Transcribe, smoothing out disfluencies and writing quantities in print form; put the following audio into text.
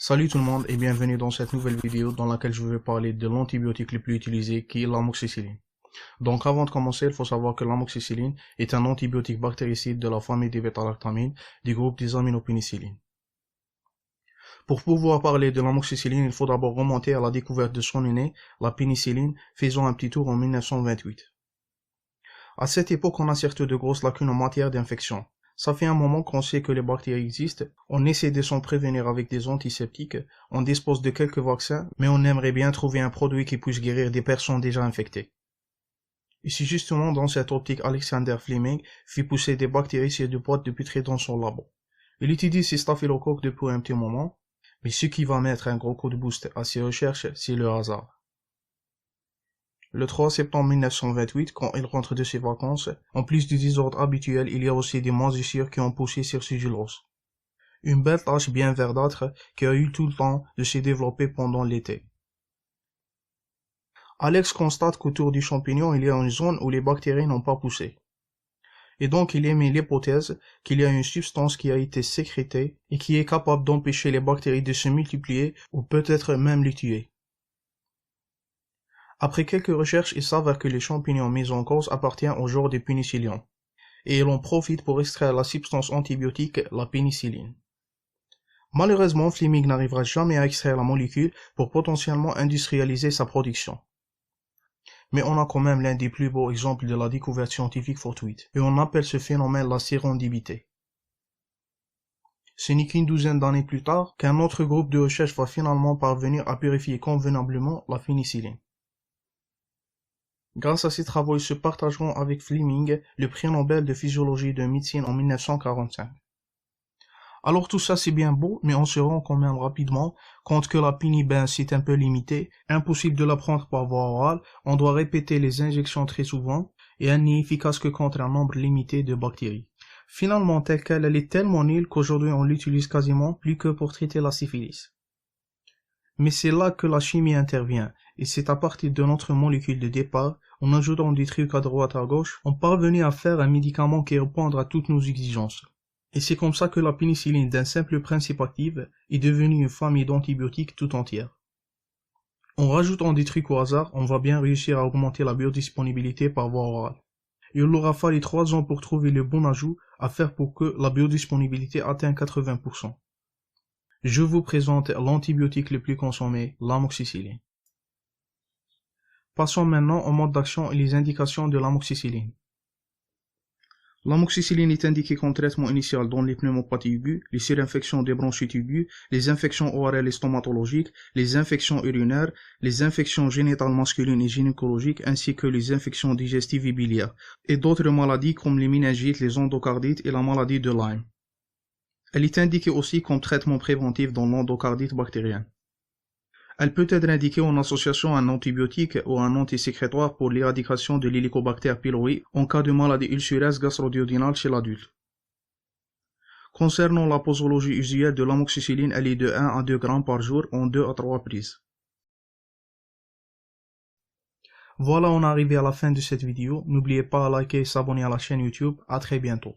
Salut tout le monde et bienvenue dans cette nouvelle vidéo dans laquelle je vais parler de l'antibiotique le plus utilisé qui est l'amoxicilline. Donc avant de commencer, il faut savoir que l'amoxicilline est un antibiotique bactéricide de la famille des bêta-lactamines du groupe des aminopénicillines. Pour pouvoir parler de l'amoxicilline, il faut d'abord remonter à la découverte de son aîné, la pénicilline, faisant un petit tour en 1928. À cette époque, on a certes de grosses lacunes en matière d'infection. Ça fait un moment qu'on sait que les bactéries existent, on essaie de s'en prévenir avec des antiseptiques, on dispose de quelques vaccins, mais on aimerait bien trouver un produit qui puisse guérir des personnes déjà infectées. Et c'est justement dans cette optique Alexander Fleming fit pousser des bactéries sur des boîtes de putride dans son labo. Il utilise ces staphylocoques depuis un petit moment, mais ce qui va mettre un gros coup de boost à ses recherches, c'est le hasard. Le 3 septembre 1928, quand il rentre de ses vacances, en plus du désordre habituel, il y a aussi des moisissures qui ont poussé sur ses julos. Une belle tache bien verdâtre qui a eu tout le temps de se développer pendant l'été. Alex constate qu'autour du champignon, il y a une zone où les bactéries n'ont pas poussé. Et donc il émet l'hypothèse qu'il y a une substance qui a été sécrétée et qui est capable d'empêcher les bactéries de se multiplier ou peut-être même les tuer. Après quelques recherches, il s'avère que les champignons mis en cause appartiennent au genre des pénicillions, et il en profite pour extraire la substance antibiotique, la pénicilline. Malheureusement, Fleming n'arrivera jamais à extraire la molécule pour potentiellement industrialiser sa production. Mais on a quand même l'un des plus beaux exemples de la découverte scientifique fortuite, et on appelle ce phénomène la sérendipité. Ce n'est qu'une douzaine d'années plus tard qu'un autre groupe de recherche va finalement parvenir à purifier convenablement la pénicilline. Grâce à ces travaux, ils se partageront avec Fleming le prix Nobel de physiologie de médecine en 1945. Alors tout ça c'est bien beau, mais on se rend quand même rapidement compte que la pénicilline c'est un peu limité, impossible de la prendre par voie orale, on doit répéter les injections très souvent, et elle n'est efficace que contre un nombre limité de bactéries. Finalement, telle qu'elle, elle est tellement nulle qu'aujourd'hui on l'utilise quasiment plus que pour traiter la syphilis. Mais c'est là que la chimie intervient, et c'est à partir de notre molécule de départ, en ajoutant des trucs à droite à gauche, on parvenait à faire un médicament qui répondra à toutes nos exigences. Et c'est comme ça que la pénicilline d'un simple principe actif est devenue une famille d'antibiotiques tout entière. En rajoutant des trucs au hasard, on va bien réussir à augmenter la biodisponibilité par voie orale. Il aura fallu 3 ans pour trouver le bon ajout à faire pour que la biodisponibilité atteigne 80%. Je vous présente l'antibiotique le plus consommé, l'amoxicilline. Passons maintenant au mode d'action et les indications de l'amoxicilline. L'amoxicilline est indiquée comme traitement initial dans les pneumopathies aiguës, les surinfections des bronchites aiguës, les infections orales et stomatologiques, les infections urinaires, les infections génitales masculines et gynécologiques, ainsi que les infections digestives et biliaires, et d'autres maladies comme les méningites, les endocardites et la maladie de Lyme. Elle est indiquée aussi comme traitement préventif dans l'endocardite bactérienne. Elle peut être indiquée en association à un antibiotique ou un antisécrétoire pour l'éradication de l'Helicobacter pylori en cas de maladie ulcéreuse gastro-duodénale chez l'adulte. Concernant la posologie usuelle de l'amoxicilline, elle est de 1 à 2 grammes par jour en 2 à 3 prises. Voilà, on est arrivé à la fin de cette vidéo. N'oubliez pas de liker et s'abonner à la chaîne YouTube. À très bientôt.